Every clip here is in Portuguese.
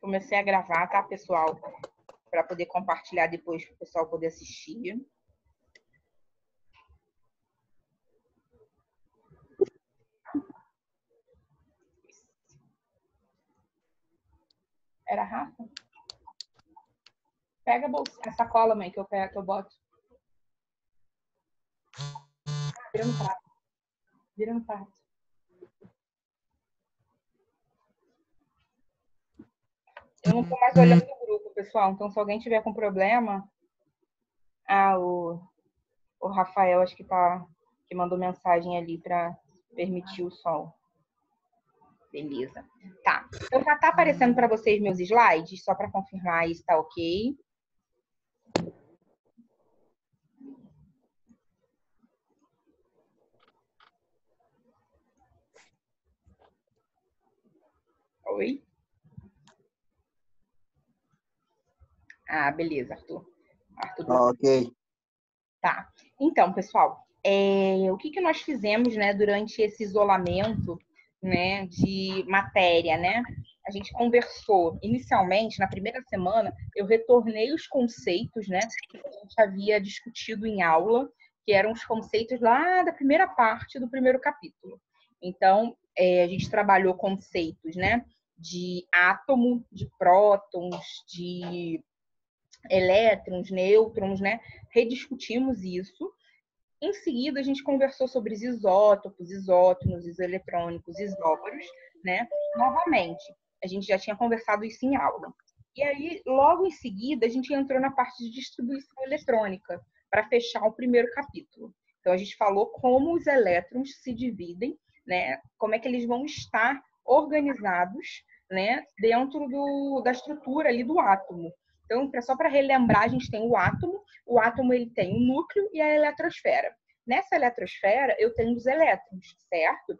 Comecei a gravar, tá, pessoal? Para poder compartilhar depois para o pessoal poder assistir. Era Rafa? Pega a sacola, mãe, que eu pego, que eu boto. Vira no prato. Vira no prato. Eu não tô mais olhando no grupo, pessoal. Então, se alguém tiver com problema... o Rafael, acho que mandou mensagem ali para permitir o som. Beleza. Tá. Então, já tá aparecendo para vocês meus slides? Só para confirmar aí se tá ok. Oi? Ah, beleza, Arthur. Ok. Tá. Então, pessoal, o que nós fizemos, né, durante esse isolamento, né, de matéria, né? A gente conversou inicialmente, na primeira semana, eu retornei os conceitos, né, que a gente havia discutido em aula, que eram os conceitos lá da primeira parte do primeiro capítulo. Então, a gente trabalhou conceitos, né, de átomo, de prótons, de elétrons, nêutrons, né? Rediscutimos isso. Em seguida, a gente conversou sobre os isótopos, isótonos, iseletrônicos, isóbaros, né? Novamente, a gente já tinha conversado isso em aula. E aí, logo em seguida, a gente entrou na parte de distribuição eletrônica, para fechar o primeiro capítulo. Então, a gente falou como os elétrons se dividem, né? Como é que eles vão estar organizados, né? Dentro da estrutura ali do átomo. Então, só para relembrar, a gente tem o átomo ele tem o núcleo e a eletrosfera. Nessa eletrosfera, eu tenho os elétrons, certo?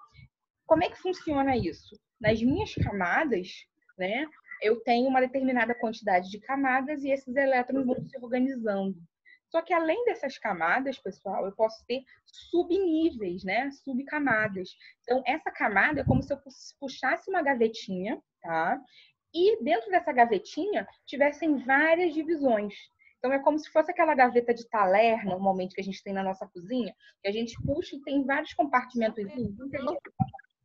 Como é que funciona isso? Nas minhas camadas, né, eu tenho uma determinada quantidade de camadas e esses elétrons vão se organizando. Só que além dessas camadas, pessoal, eu posso ter subníveis, né? Subcamadas. Então, essa camada é como se eu puxasse uma gavetinha, tá? E dentro dessa gavetinha tivessem várias divisões. Então, é como se fosse aquela gaveta de talher, normalmente, que a gente tem na nossa cozinha, que a gente puxa e tem vários compartimentos. Um que a gente coloca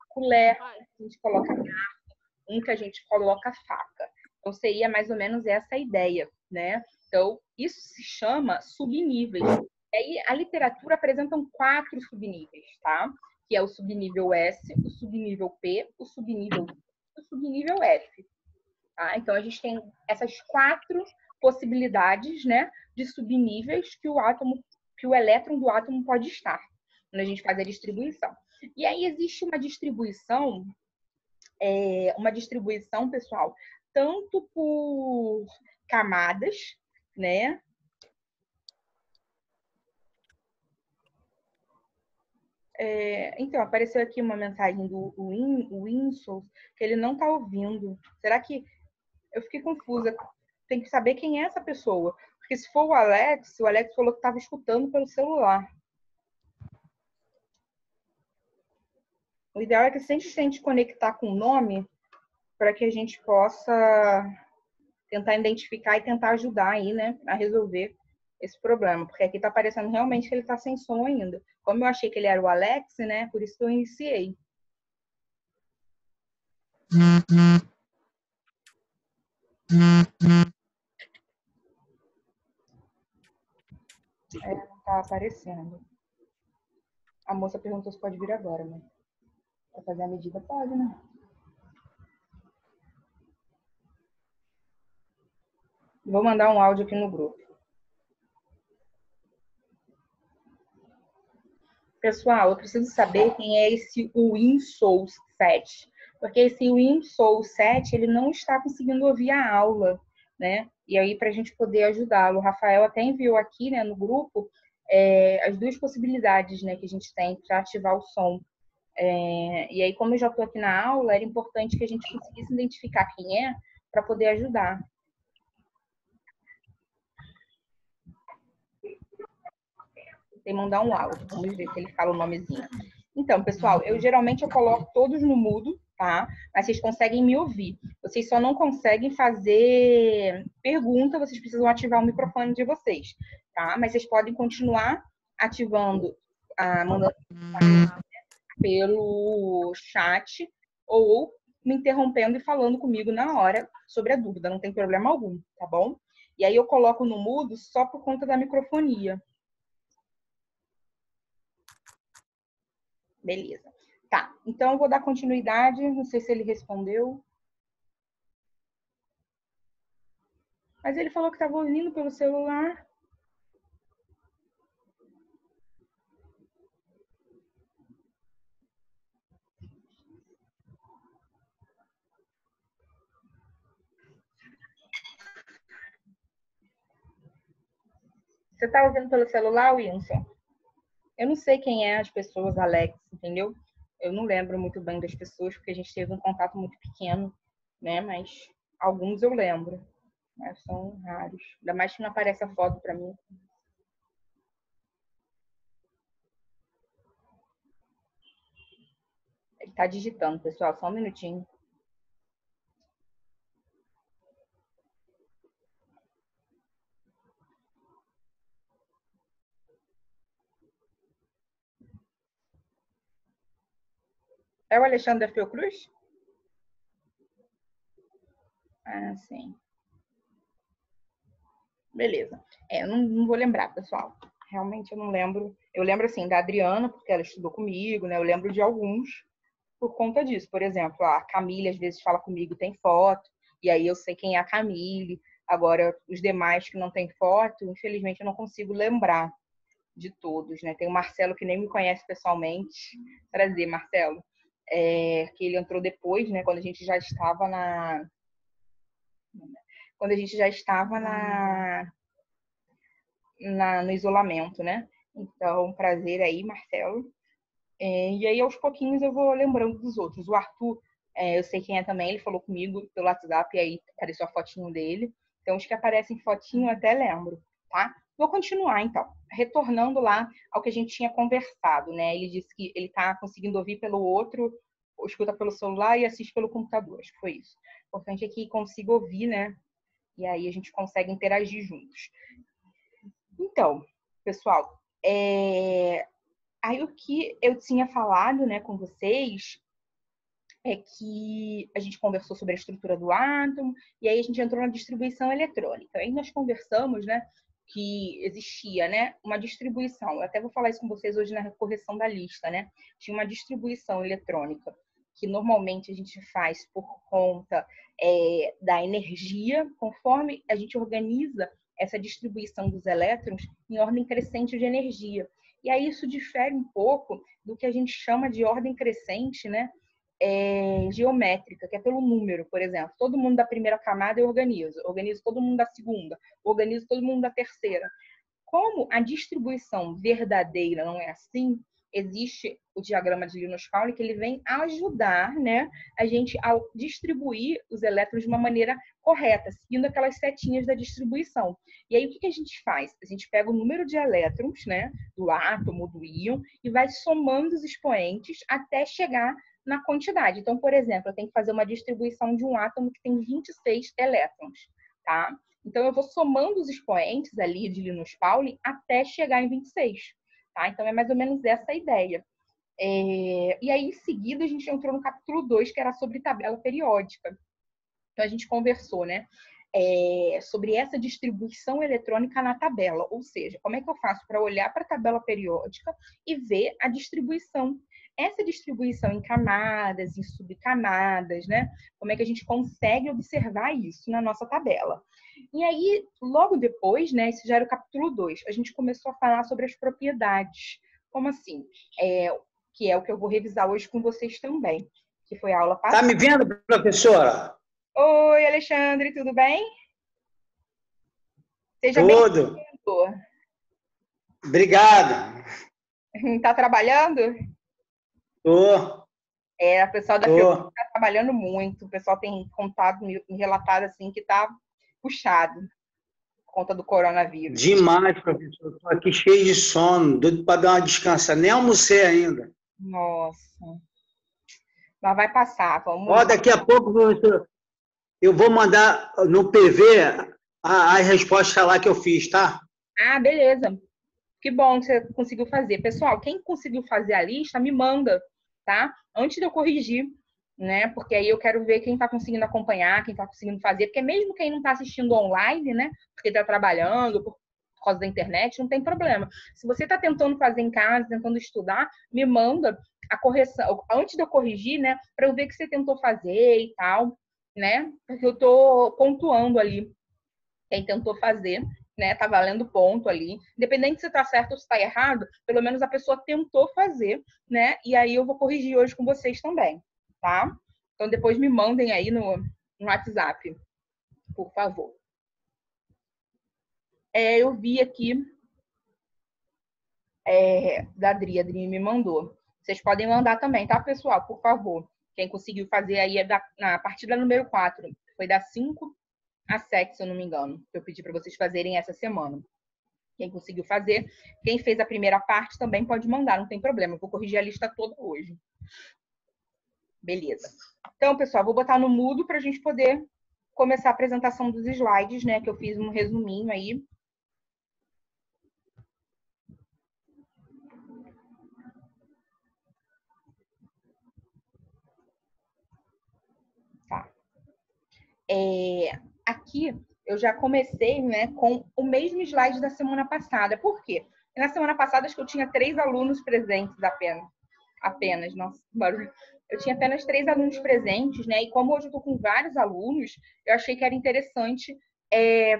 colher, a gente coloca garfo, um que a gente coloca faca. Então, seria mais ou menos essa a ideia, né? Então, isso se chama subníveis. E aí, a literatura apresenta 4 subníveis, tá? Que é o subnível S, o subnível P, o subnível I, o subnível F. Tá? Então, a gente tem essas 4 possibilidades, né, de subníveis que o elétron do átomo pode estar, quando a gente faz a distribuição. E aí existe uma distribuição, pessoal, tanto por camadas, né? Então, apareceu aqui uma mensagem do Winslow, que ele não está ouvindo. Será que... Eu fiquei confusa. Tem que saber quem é essa pessoa. Porque se for o Alex falou que estava escutando pelo celular. O ideal é que sempre tente conectar com o nome para que a gente possa tentar identificar e tentar ajudar aí, né, a resolver esse problema. Porque aqui está aparecendo realmente que ele está sem som ainda. Como eu achei que ele era o Alex, né, por isso que eu iniciei. Não está aparecendo. A moça perguntou se pode vir agora, né? Para fazer a medida, pode, né? Vou mandar um áudio aqui no grupo. Pessoal, eu preciso saber quem é esse Winslow 7. Porque esse Winslow 7, ele não está conseguindo ouvir a aula, né? E aí, para a gente poder ajudá-lo. O Rafael até enviou aqui, né, no grupo, as 2 possibilidades, né, que a gente tem para ativar o som. E aí, como eu já estou aqui na aula, era importante que a gente conseguisse identificar quem é para poder ajudar. Tem que mandar um áudio. Vamos ver se ele fala o nomezinho. Então, pessoal, eu geralmente coloco todos no mudo, tá? Mas vocês conseguem me ouvir. Vocês só não conseguem fazer pergunta, vocês precisam ativar o microfone de vocês, tá? Mas vocês podem continuar ativando, mandando pelo chat ou me interrompendo e falando comigo na hora sobre a dúvida, não tem problema algum, tá bom? E aí eu coloco no mudo só por conta da microfonia. Beleza. Tá, então eu vou dar continuidade, não sei se ele respondeu. Mas ele falou que estava ouvindo pelo celular. Você está ouvindo pelo celular, Wilson? Eu não sei quem é as pessoas, Alex, entendeu? Eu não lembro muito bem das pessoas, porque a gente teve um contato muito pequeno, né? Mas alguns eu lembro, mas são raros. Ainda mais que não aparece a foto para mim. Ele está digitando, pessoal, só um minutinho. É o Alexandre da Fiocruz? Ah, sim. Beleza. Eu não vou lembrar, pessoal. Realmente eu não lembro. Eu lembro, assim, da Adriana, porque ela estudou comigo, né? Eu lembro de alguns por conta disso. Por exemplo, a Camille às vezes fala comigo, tem foto, e aí eu sei quem é a Camille. Agora, os demais que não tem foto, infelizmente eu não consigo lembrar de todos, né? Tem o Marcelo que nem me conhece pessoalmente. Prazer, Marcelo. Que ele entrou depois, né? Quando a gente já estava no isolamento, né? Então, prazer aí, Marcelo. E aí, aos pouquinhos, eu vou lembrando dos outros. O Arthur, eu sei quem é também, ele falou comigo pelo WhatsApp, e aí apareceu a fotinho dele. Então, os que aparecem fotinho eu até lembro, tá? Vou continuar, então. Retornando lá ao que a gente tinha conversado, né? Ele disse que ele tá conseguindo ouvir pelo outro, ou escuta pelo celular e assiste pelo computador. Acho que foi isso. O importante é que consiga ouvir, né? E aí a gente consegue interagir juntos. Então, pessoal, aí o que eu tinha falado, né, com vocês é que a gente conversou sobre a estrutura do átomo e aí a gente entrou na distribuição eletrônica. Aí nós conversamos, né, que existia, né, uma distribuição. Eu até vou falar isso com vocês hoje na correção da lista, né? Tinha uma distribuição eletrônica que normalmente a gente faz por conta da energia, conforme a gente organiza essa distribuição dos elétrons em ordem crescente de energia. E aí isso difere um pouco do que a gente chama de ordem crescente, né? Geométrica, que é pelo número, por exemplo. Todo mundo da primeira camada eu organizo todo mundo da segunda, organizo todo mundo da terceira. Como a distribuição verdadeira não é assim, existe o diagrama de Linus-Pauling que ele vem ajudar, né, a gente a distribuir os elétrons de uma maneira correta, seguindo aquelas setinhas da distribuição. E aí o que a gente faz? A gente pega o número de elétrons, né, do átomo, do íon, e vai somando os expoentes até chegar na quantidade. Então, por exemplo, eu tenho que fazer uma distribuição de um átomo que tem 26 elétrons, tá? Então, eu vou somando os expoentes ali de Linus-Pauling até chegar em 26, tá? Então, é mais ou menos essa a ideia. E aí, em seguida, a gente entrou no capítulo 2, que era sobre tabela periódica. Então, a gente conversou, né? Sobre essa distribuição eletrônica na tabela, ou seja, como é que eu faço para olhar para a tabela periódica e ver a distribuição. Essa distribuição em camadas, em subcamadas, né? Como é que a gente consegue observar isso na nossa tabela? E aí, logo depois, né? Esse já era o capítulo 2, a gente começou a falar sobre as propriedades. Como assim? Que é o que eu vou revisar hoje com vocês também, que foi a aula passada. Tá me vendo, professora? Oi, Alexandre, tudo bem? Seja tudo. bem-vindo. Obrigado. Tá trabalhando? Tô. O pessoal da Fiocruz está trabalhando muito. O pessoal tem contado, me relatado assim, que tá puxado por conta do coronavírus. Demais, professor. Tô aqui cheio de sono, doido para dar uma descansa. Nem almocei ainda. Nossa. Mas vai passar, vamos Ó, lá. daqui a pouco eu vou mandar no PV a resposta lá que eu fiz, tá? Ah, beleza. Que bom que você conseguiu fazer. Pessoal, quem conseguiu fazer a lista, me manda, tá? Antes de eu corrigir, né? Porque aí eu quero ver quem está conseguindo acompanhar, quem está conseguindo fazer. Porque mesmo quem não está assistindo online, né? Porque está trabalhando, por causa da internet, não tem problema. Se você está tentando fazer em casa, tentando estudar, me manda a correção, antes de eu corrigir, né? Para eu ver que você tentou fazer e tal, né? Porque eu estou pontuando ali quem tentou fazer, né? Tá valendo ponto ali. Independente se tá certo ou se tá errado, pelo menos a pessoa tentou fazer, né? E aí eu vou corrigir hoje com vocês também, tá? Então depois me mandem aí no WhatsApp, por favor. Eu vi aqui da Adri, a Adri me mandou. Vocês podem mandar também, tá, pessoal? Por favor. Quem conseguiu fazer aí é na partida número 4. Foi da 5 a 7, se eu não me engano, que eu pedi para vocês fazerem essa semana. Quem conseguiu fazer. Quem fez a primeira parte também pode mandar, não tem problema. Eu vou corrigir a lista toda hoje. Beleza. Então, pessoal, vou botar no mudo para a gente poder começar a apresentação dos slides, né? Que eu fiz um resuminho aí. Tá. Aqui eu já comecei, né, com o mesmo slide da semana passada. Por quê? Na semana passada, acho que eu tinha 3 alunos presentes apenas, nossa, barulho. Eu tinha apenas 3 alunos presentes, né? E como hoje eu tô com vários alunos, eu achei que era interessante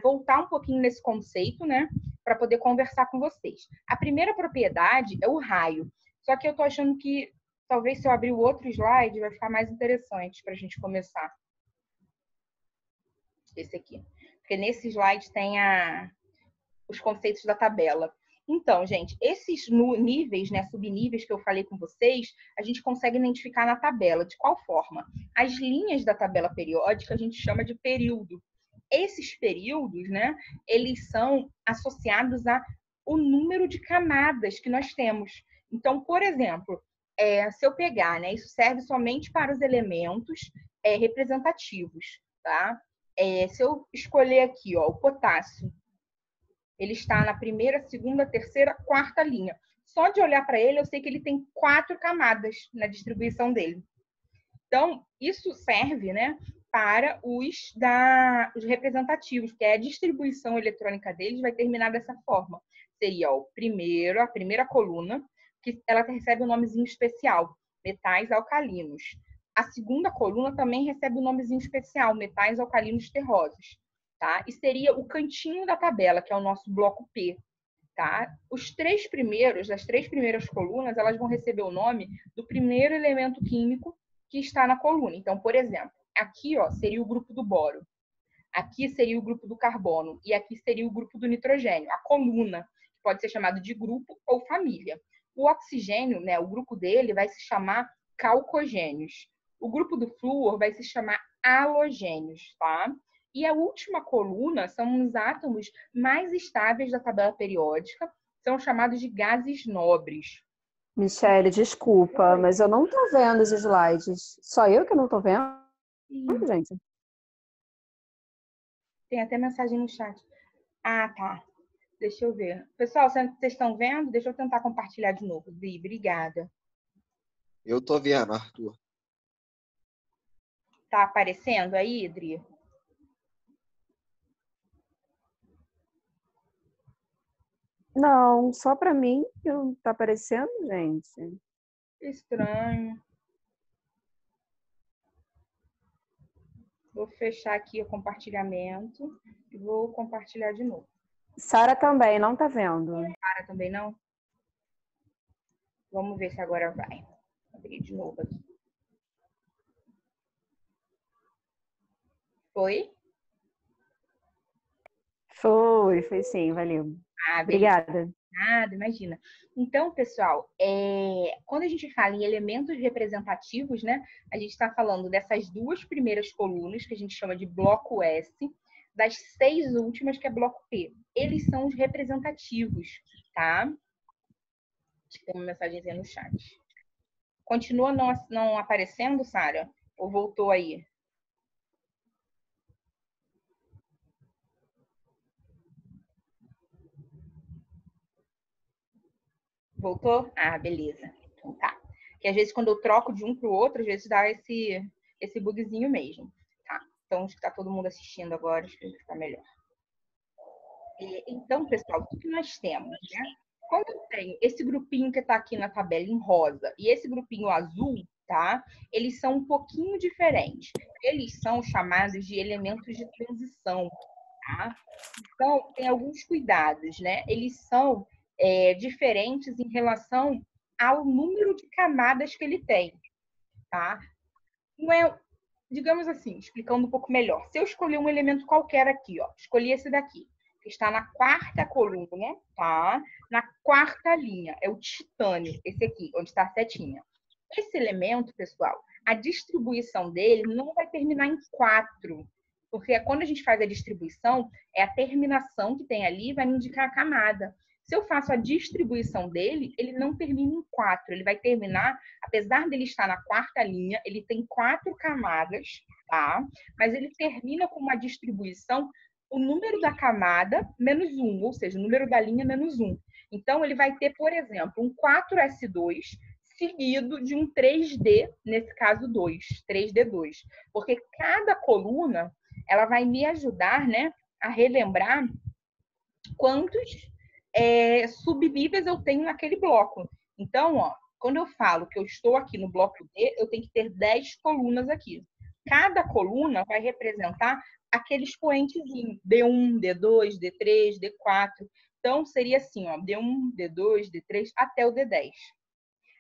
voltar um pouquinho nesse conceito, né? Para poder conversar com vocês. A primeira propriedade é o raio. Só que eu tô achando que talvez se eu abrir o outro slide vai ficar mais interessante para a gente começar. Esse aqui. Porque nesse slide tem os conceitos da tabela. Então, gente, esses níveis, né, subníveis que eu falei com vocês, a gente consegue identificar na tabela. De qual forma? As linhas da tabela periódica a gente chama de período. Esses períodos, né, eles são associados ao número de camadas que nós temos. Então, por exemplo, se eu pegar, né, isso serve somente para os elementos representativos, tá? Se eu escolher aqui, ó, o potássio, ele está na primeira, segunda, terceira, quarta linha. Só de olhar para ele, eu sei que ele tem 4 camadas na distribuição dele. Então, isso serve, né, para os representativos, que é a distribuição eletrônica deles vai terminar dessa forma. Seria a primeira coluna, que ela recebe um nomezinho especial, metais alcalinos. A segunda coluna também recebe um nomezinho especial, metais alcalinos terrosos. Tá? E seria o cantinho da tabela, que é o nosso bloco P. Tá? As 3 primeiras colunas, elas vão receber o nome do primeiro elemento químico que está na coluna. Então, por exemplo, aqui ó, seria o grupo do boro, aqui seria o grupo do carbono e aqui seria o grupo do nitrogênio, a coluna, que pode ser chamado de grupo ou família. O oxigênio, né, o grupo dele vai se chamar calcogênios. O grupo do flúor vai se chamar halogênios, tá? E a última coluna são os átomos mais estáveis da tabela periódica, são chamados de gases nobres. Michele, desculpa, mas eu não tô vendo os slides. Só eu que não tô vendo, gente? Tem até mensagem no chat. Ah, tá. Deixa eu ver. Pessoal, vocês estão vendo? Deixa eu tentar compartilhar de novo. Vi, obrigada. Eu tô vendo, Arthur. Tá aparecendo aí, Idri? Não, só para mim que não tá aparecendo, gente. Estranho. Vou fechar aqui o compartilhamento e vou compartilhar de novo. Sara também, não tá vendo. Sara também não? Vamos ver se agora vai. Vou abrir de novo aqui. Foi? Foi sim, valeu. Obrigada. Nada, imagina. Então, pessoal, quando a gente fala em elementos representativos, né, a gente está falando dessas 2 primeiras colunas, que a gente chama de bloco S, das 6 últimas, que é bloco P. Eles são os representativos, tá? Acho que tem uma mensagenzinha no chat. Continua não aparecendo, Sara? Ou voltou aí? Voltou? Ah, beleza. Então tá. Que às vezes quando eu troco de um para o outro, às vezes dá esse bugzinho mesmo. Tá. Então acho que tá todo mundo assistindo agora, acho que vai ficar melhor. Então, pessoal, o que nós temos, né? Quando eu tenho esse grupinho que está aqui na tabela em rosa e esse grupinho azul, tá? Eles são um pouquinho diferentes. Eles são chamados de elementos de transição, tá? Então, tem alguns cuidados, né? Eles são diferentes em relação ao número de camadas que ele tem, tá? Não é, digamos assim, explicando um pouco melhor. Se eu escolher um elemento qualquer aqui, ó, escolhi esse daqui, que está na quarta coluna, tá? Na quarta linha, é o titânio, esse aqui, onde está a setinha. Esse elemento, pessoal, a distribuição dele não vai terminar em 4, porque quando a gente faz a distribuição, é a terminação que tem ali, vai me indicar a camada. Se eu faço a distribuição dele, ele não termina em 4, ele vai terminar, apesar dele estar na quarta linha, ele tem 4 camadas, tá? Mas ele termina com uma distribuição, o número da camada menos 1, ou seja, o número da linha menos 1. Então, ele vai ter, por exemplo, um 4S2 seguido de um 3D, nesse caso 2, 3D2. Porque cada coluna, ela vai me ajudar, né, a relembrar quantos subníveis eu tenho naquele bloco. Então, ó, quando eu falo que eu estou aqui no bloco D, eu tenho que ter 10 colunas aqui. Cada coluna vai representar aquele expoentezinho, D1, D2, D3, D4. Então, seria assim, ó, D1, D2, D3, até o D10.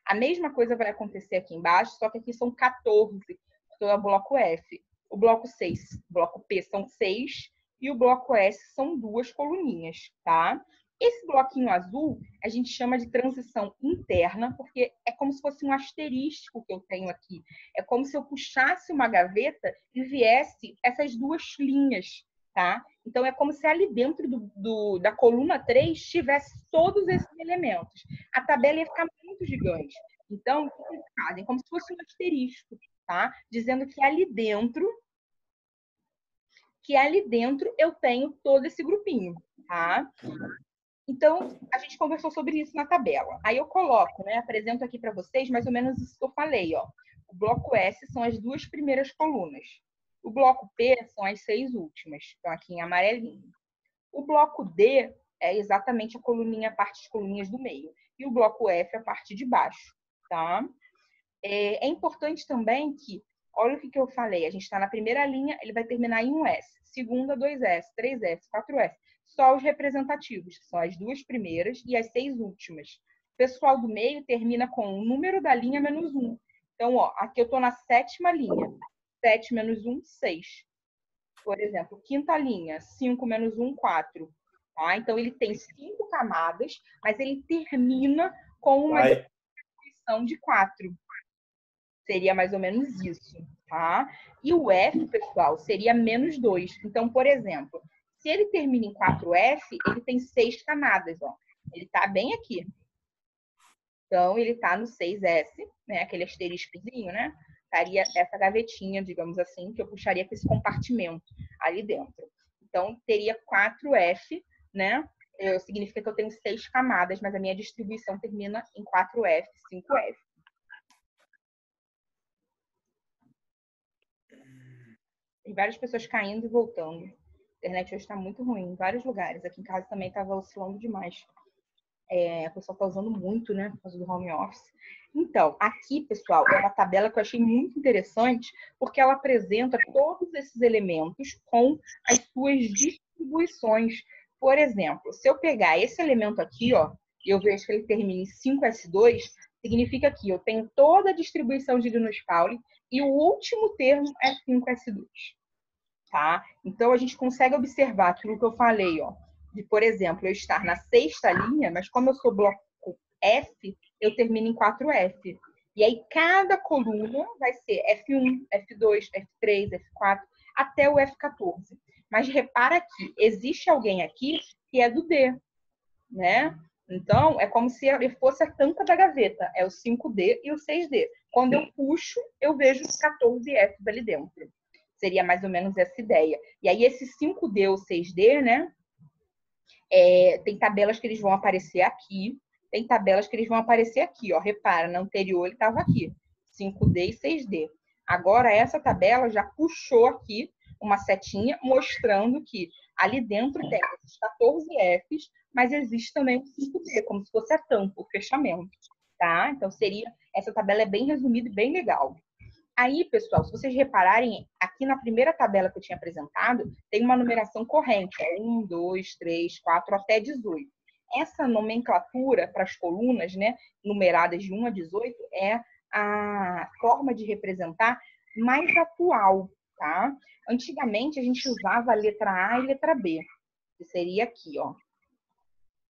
A mesma coisa vai acontecer aqui embaixo, só que aqui são 14, porque é o bloco F. O bloco 6, o bloco P são 6 e o bloco S são 2 coluninhas, tá? Esse bloquinho azul a gente chama de transição interna, porque é como se fosse um asterisco que eu tenho aqui. É como se eu puxasse uma gaveta e viesse essas 2 linhas, tá? Então, é como se ali dentro da coluna 3 tivesse todos esses elementos. A tabela ia ficar muito gigante. Então, o que eles fazem? Como se fosse um asterisco, tá? Dizendo que ali dentro eu tenho todo esse grupinho, tá? Então, a gente conversou sobre isso na tabela. Aí eu coloco, né? Apresento aqui para vocês mais ou menos isso que eu falei, ó. O bloco S são as 2 primeiras colunas. O bloco P são as 6 últimas, estão aqui em amarelinho. O bloco D é exatamente a parte de coluninhas do meio. E o bloco F é a parte de baixo, tá? É importante também que, olha o que eu falei, a gente está na primeira linha, ele vai terminar em um S. Segunda, 2S, 3S, 4S. Só os representativos, que são as 2 primeiras e as 6 últimas. O pessoal do meio termina com o número da linha menos 1. Então, ó, aqui eu estou na 7ª linha. 7 menos 1, 6. Por exemplo, 5ª linha, 5 menos 1, 4. Tá? Então, ele tem 5 camadas, mas ele termina com uma distribuição de 4. Seria mais ou menos isso, tá? E o F, pessoal, seria menos 2. Então, por exemplo, se ele termina em 4F, ele tem 6 camadas, ó. Ele tá bem aqui. Então, ele tá no 6S, né? Aquele asteriscozinho, né? Estaria essa gavetinha, digamos assim, que eu puxaria com esse compartimento ali dentro. Então, teria 4F, né? Significa que eu tenho 6 camadas, mas a minha distribuição termina em 4F, 5F. Tem várias pessoas caindo e voltando. A internet hoje está muito ruim em vários lugares. Aqui em casa também estava oscilando demais. A pessoa está usando muito, né? Por causa do home office. Então, aqui, pessoal, é uma tabela que eu achei muito interessante, porque ela apresenta todos esses elementos com as suas distribuições. Por exemplo, se eu pegar esse elemento aqui, ó, e eu vejo que ele termina em 5S2, significa que eu tenho toda a distribuição de Linus Pauling e o último termo é 5S2. Tá? Então, a gente consegue observar aquilo que eu falei, ó, de, por exemplo, eu estar na 6ª linha, mas como eu sou bloco F, eu termino em 4F. E aí, cada coluna vai ser F1, F2, F3, F4, até o F14. Mas repara que existe alguém aqui que é do D, né? Então, é como se ele fosse a tampa da gaveta. É o 5D e o 6D. Quando eu puxo, eu vejo os 14F ali dentro. Seria mais ou menos essa ideia. E aí, esse 5D ou 6D, né? Tem tabelas que eles vão aparecer aqui. Tem tabelas que eles vão aparecer aqui, ó. Repara, na anterior ele estava aqui. 5D e 6D. Agora, essa tabela já puxou aqui uma setinha mostrando que ali dentro tem esses 14 Fs, mas existe também o 5D, como se fosse a tampa, o fechamento, tá? Então, essa tabela é bem resumida e bem legal. Aí, pessoal, se vocês repararem, aqui na primeira tabela que eu tinha apresentado, tem uma numeração corrente, 1, 2, 3, 4, até 18. Essa nomenclatura para as colunas, né, numeradas de 1 a 18, é a forma de representar mais atual, tá? Antigamente, a gente usava a letra A e letra B, que seria aqui, ó.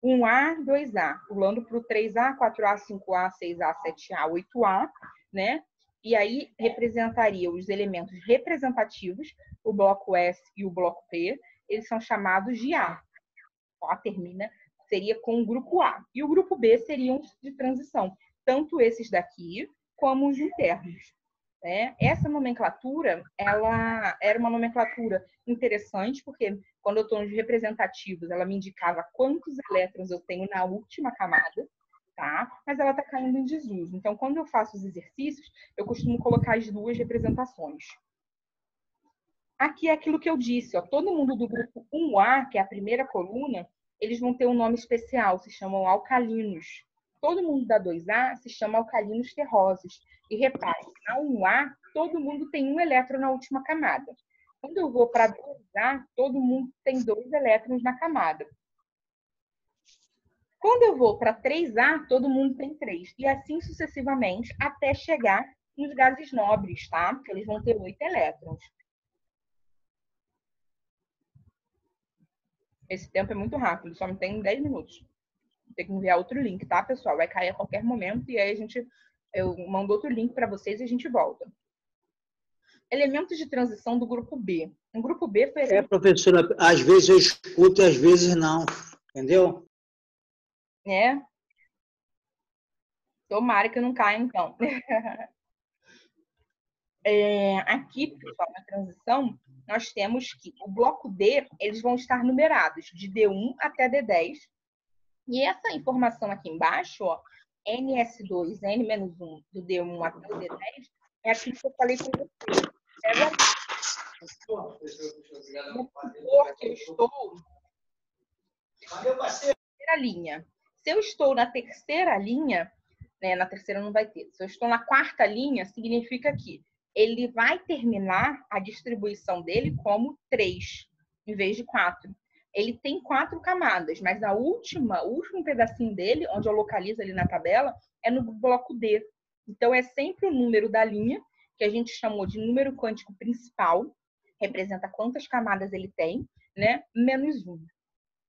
1A, 2A, pulando para o 3A, 4A, 5A, 6A, 7A, 8A, né? E aí representaria os elementos representativos, o bloco S e o bloco P, eles são chamados de A. Ó, seria com o grupo A. E o grupo B seriam de transição, tanto esses daqui como os internos. Né? Essa nomenclatura, ela era uma nomenclatura interessante, porque quando eu estou nos representativos, ela me indicava quantos elétrons eu tenho na última camada, tá? Mas ela está caindo em desuso. Então, quando eu faço os exercícios, eu costumo colocar as duas representações. Aqui é aquilo que eu disse, ó, todo mundo do grupo 1A, que é a primeira coluna, eles vão ter um nome especial, se chamam alcalinos. Todo mundo da 2A se chama alcalinos terrosos. E repare, na 1A, todo mundo tem um elétron na última camada. Quando eu vou para 2A, todo mundo tem 2 elétrons na camada. Quando eu vou para 3A, todo mundo tem 3. E assim sucessivamente, até chegar nos gases nobres, tá? Porque eles vão ter 8 elétrons. Esse tempo é muito rápido, só me tem 10 minutos. Tem que enviar outro link, tá, pessoal? Vai cair a qualquer momento e aí eu mando outro link para vocês e a gente volta. Elementos de transição do grupo B. O grupo B foi... Professora, às vezes eu escuto e às vezes não, entendeu? Tomara que não caia, então. Aqui, pessoal, na transição, nós temos que o bloco D, eles vão estar numerados de D1 até D10. E essa informação aqui embaixo, ó, NS2, N-1, do D1 até o D10, é aquilo que eu falei com vocês. Porque eu estou na terceira linha. Se eu estou na terceira linha, né, na terceira não vai ter. Se eu estou na quarta linha, significa que ele vai terminar a distribuição dele como 3, em vez de 4. Ele tem 4 camadas, mas o último pedacinho dele, onde eu localizo ali na tabela, é no bloco D. Então, é sempre o número da linha, que a gente chamou de número quântico principal, representa quantas camadas ele tem, né? Menos 1.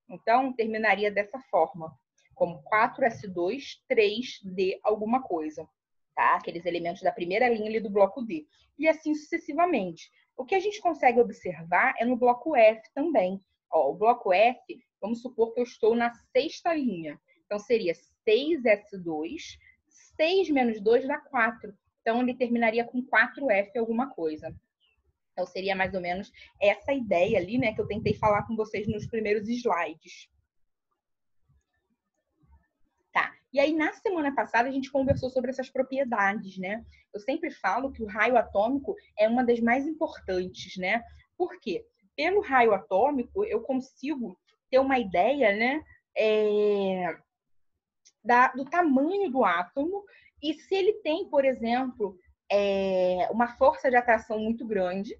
Então, terminaria dessa forma, como 4S2, 3D alguma coisa. Tá? Aqueles elementos da primeira linha ali do bloco D. E assim sucessivamente. O que a gente consegue observar é no bloco F também. Ó, o bloco F, vamos supor que eu estou na sexta linha. Então, seria 6S2, 6 menos 2 dá 4. Então, ele terminaria com 4F alguma coisa. Então, seria mais ou menos essa ideia ali, né, que eu tentei falar com vocês nos primeiros slides. Tá. E aí, na semana passada, a gente conversou sobre essas propriedades, né? Eu sempre falo que o raio atômico é uma das mais importantes, né? Por quê? Pelo raio atômico, eu consigo ter uma ideia, né, do tamanho do átomo e se ele tem, por exemplo, uma força de atração muito grande,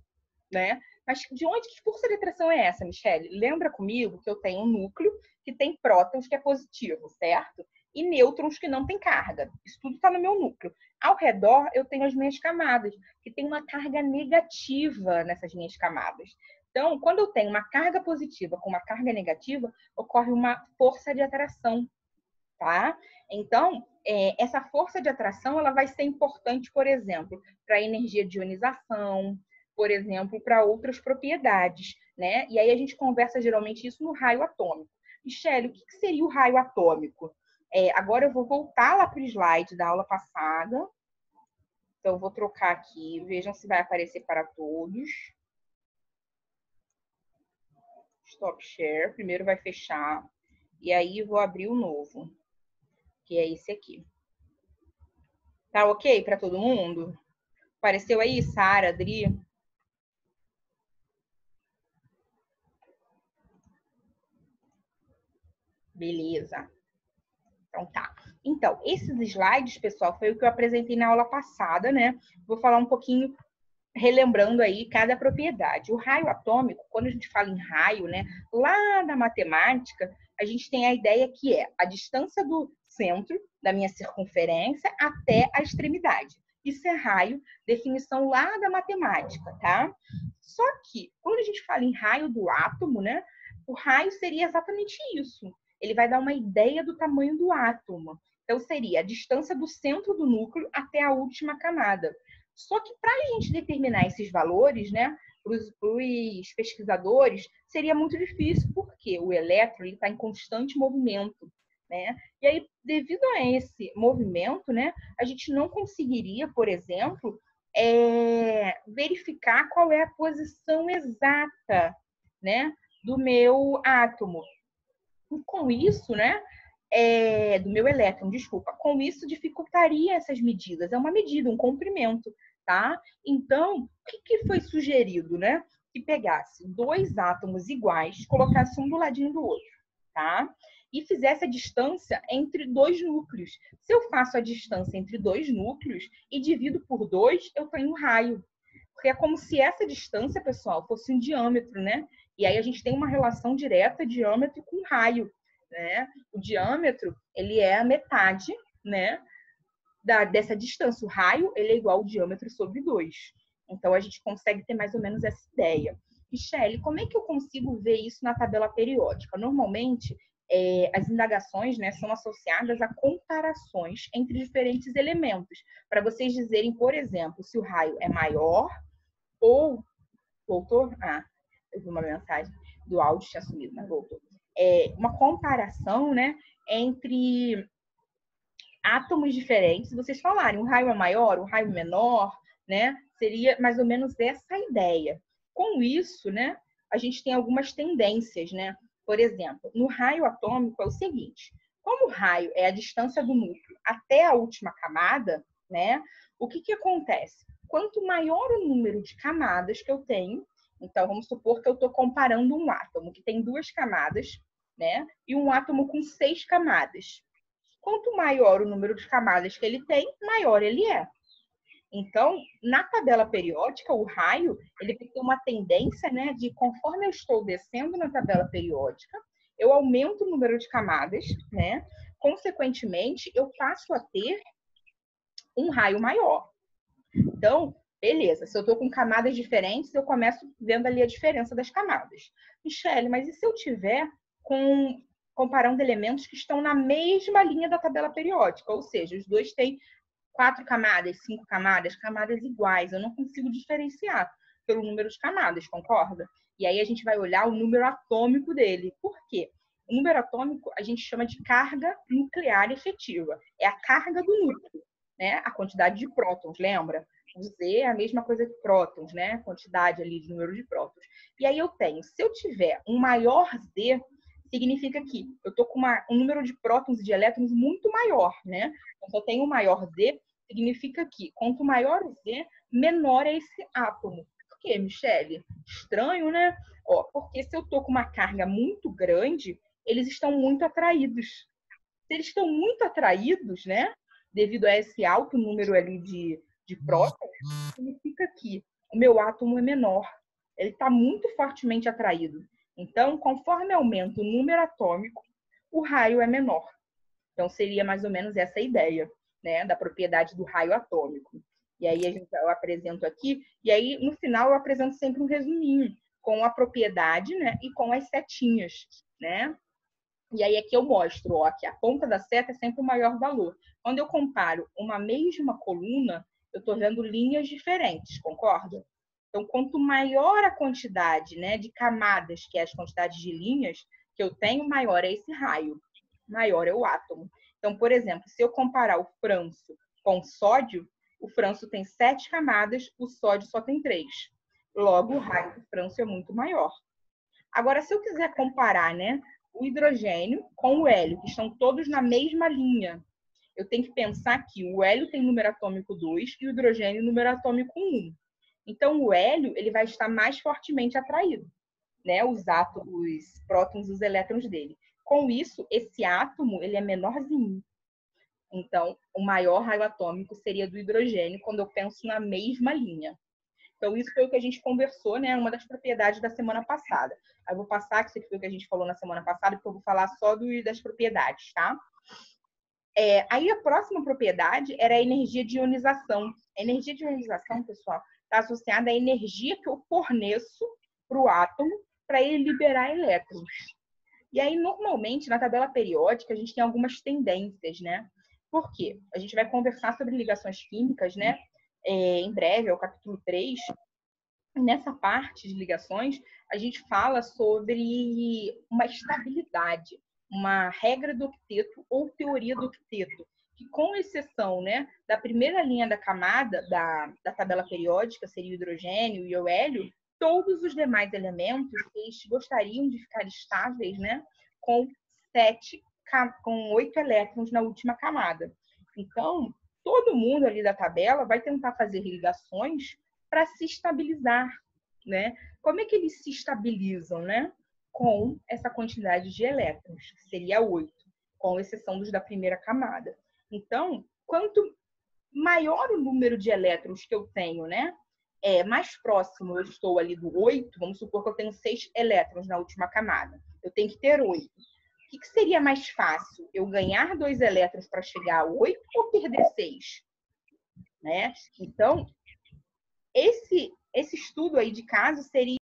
né? Mas que força de atração é essa, Michele? Lembra comigo que eu tenho um núcleo que tem prótons que é positivo, certo? E nêutrons que não têm carga. Isso tudo está no meu núcleo. Ao redor, eu tenho as minhas camadas, que tem uma carga negativa nessas minhas camadas. Então, quando eu tenho uma carga positiva com uma carga negativa, ocorre uma força de atração, tá? Então, essa força de atração ela vai ser importante, por exemplo, para a energia de ionização, por exemplo, para outras propriedades, né? E aí a gente conversa geralmente isso no raio atômico. Michele, o que seria o raio atômico? Agora eu vou voltar lá para o slide da aula passada. Então, eu vou trocar aqui. Vejam se vai aparecer para todos. Stop share. Primeiro vai fechar. E aí, eu vou abrir o novo, que é esse aqui. Tá ok para todo mundo? Apareceu aí, Sara, Adri? Beleza. Então, tá. Então, esses slides, pessoal, foi o que eu apresentei na aula passada, né? Vou falar um pouquinho, relembrando aí cada propriedade. O raio atômico, quando a gente fala em raio, né? Lá na matemática, a gente tem a ideia que é a distância do centro da minha circunferência até a extremidade. Isso é raio, definição lá da matemática, tá? Só que, quando a gente fala em raio do átomo, né? O raio seria exatamente isso. Ele vai dar uma ideia do tamanho do átomo. Então, seria a distância do centro do núcleo até a última camada. Só que para a gente determinar esses valores, né, para os pesquisadores, seria muito difícil, porque o elétron está em constante movimento, né? E aí, devido a esse movimento, né, a gente não conseguiria, por exemplo, verificar qual é a posição exata, né, do meu átomo. E com isso, né, do meu elétron, desculpa, com isso dificultaria essas medidas. É uma medida, um comprimento, tá? Então, o que foi sugerido, né? Que pegasse dois átomos iguais, colocasse um do ladinho do outro, tá? E fizesse a distância entre dois núcleos. Se eu faço a distância entre dois núcleos e divido por 2, eu tenho um raio. Porque é como se essa distância, pessoal, fosse um diâmetro, né? E aí a gente tem uma relação direta diâmetro com raio, né? O diâmetro, ele é a metade, né, dessa distância. O raio, ele é igual ao diâmetro sobre 2. Então, a gente consegue ter mais ou menos essa ideia. Michele, como é que eu consigo ver isso na tabela periódica? Normalmente, as indagações, né, são associadas a comparações entre diferentes elementos, para vocês dizerem, por exemplo, se o raio é maior ou... Voltou? Eu vi uma mensagem do áudio, tinha sumido, mas voltou. Uma comparação, né, entre átomos diferentes. Se vocês falarem, um raio é maior, um raio menor, né, seria mais ou menos essa ideia. Com isso, né, a gente tem algumas tendências, né? Por exemplo, no raio atômico é o seguinte: como o raio é a distância do núcleo até a última camada, né? O que acontece? Quanto maior o número de camadas que eu tenho, então vamos supor que eu estou comparando um átomo que tem 2 camadas, né? E um átomo com 6 camadas. Quanto maior o número de camadas que ele tem, maior ele é. Então, na tabela periódica, o raio, ele tem uma tendência, né, de conforme eu estou descendo na tabela periódica, eu aumento o número de camadas, né? Consequentemente, eu passo a ter um raio maior. Então, beleza, se eu estou com camadas diferentes, eu começo vendo ali a diferença das camadas. Michele, mas e se eu tiver comparando elementos que estão na mesma linha da tabela periódica? Ou seja, os dois têm 4 camadas, 5 camadas, camadas iguais. Eu não consigo diferenciar pelo número de camadas, concorda? E aí a gente vai olhar o número atômico dele. Por quê? O número atômico a gente chama de carga nuclear efetiva. É a carga do núcleo, né? A quantidade de prótons, lembra? O Z é a mesma coisa que prótons, né? A quantidade ali de número de prótons. E aí eu tenho, se eu tiver um maior Z, significa que eu estou com um número de prótons e de elétrons muito maior, né? Então, se eu tenho um maior Z, significa que quanto maior o Z, menor é esse átomo. Por quê, Michele? Estranho, né? Porque se eu estou com uma carga muito grande, eles estão muito atraídos. Se eles estão muito atraídos, né? Devido a esse alto número ali de prótons, significa que o meu átomo é menor. Ele está muito fortemente atraído. Então, conforme aumenta o número atômico, o raio é menor. Então, seria mais ou menos essa ideia, né, da propriedade do raio atômico. E aí eu apresento aqui, e aí no final eu apresento sempre um resuminho com a propriedade, né, e com as setinhas, né? E aí aqui eu mostro, que a ponta da seta é sempre o maior valor. Quando eu comparo uma mesma coluna, eu estou vendo linhas diferentes, concorda? Então, quanto maior a quantidade, né, de camadas, que é as quantidades de linhas, que eu tenho, maior é esse raio, maior é o átomo. Então, por exemplo, se eu comparar o franço com o sódio, o franço tem 7 camadas, o sódio só tem 3. Logo, o raio do franço é muito maior. Agora, se eu quiser comparar, né, o hidrogênio com o hélio, que estão todos na mesma linha, eu tenho que pensar que o hélio tem número atômico 2 e o hidrogênio número atômico 1. Então, o hélio ele vai estar mais fortemente atraído, né, os prótons e os elétrons dele. Com isso, esse átomo ele é menorzinho. Então, o maior raio atômico seria do hidrogênio quando eu penso na mesma linha. Então, isso foi o que a gente conversou, né? Uma das propriedades da semana passada. Aí eu vou passar, que isso foi o que a gente falou na semana passada, porque eu vou falar só das propriedades, tá? Aí a próxima propriedade era a energia de ionização. A energia de ionização, pessoal, está associada à energia que eu forneço para o átomo para ele liberar elétrons. E aí, normalmente, na tabela periódica, a gente tem algumas tendências, né? Por quê? A gente vai conversar sobre ligações químicas, né? Em breve, é o capítulo 3. Nessa parte de ligações, a gente fala sobre uma estabilidade, uma regra do octeto ou teoria do octeto, que com exceção, né, da primeira linha da camada da tabela periódica, seria o hidrogênio e o hélio, todos os demais elementos eles gostariam de ficar estáveis, né, com 8 elétrons na última camada. Então, todo mundo ali da tabela vai tentar fazer ligações para se estabilizar, né? Como é que eles se estabilizam, né? Com essa quantidade de elétrons, que seria 8, com exceção dos da primeira camada. Então, quanto maior o número de elétrons que eu tenho, né? Mais próximo eu estou ali do 8, vamos supor que eu tenho 6 elétrons na última camada. Eu tenho que ter 8. O que seria mais fácil? Eu ganhar 2 elétrons para chegar a 8 ou perder 6? Né? Então, esse estudo aí de caso seria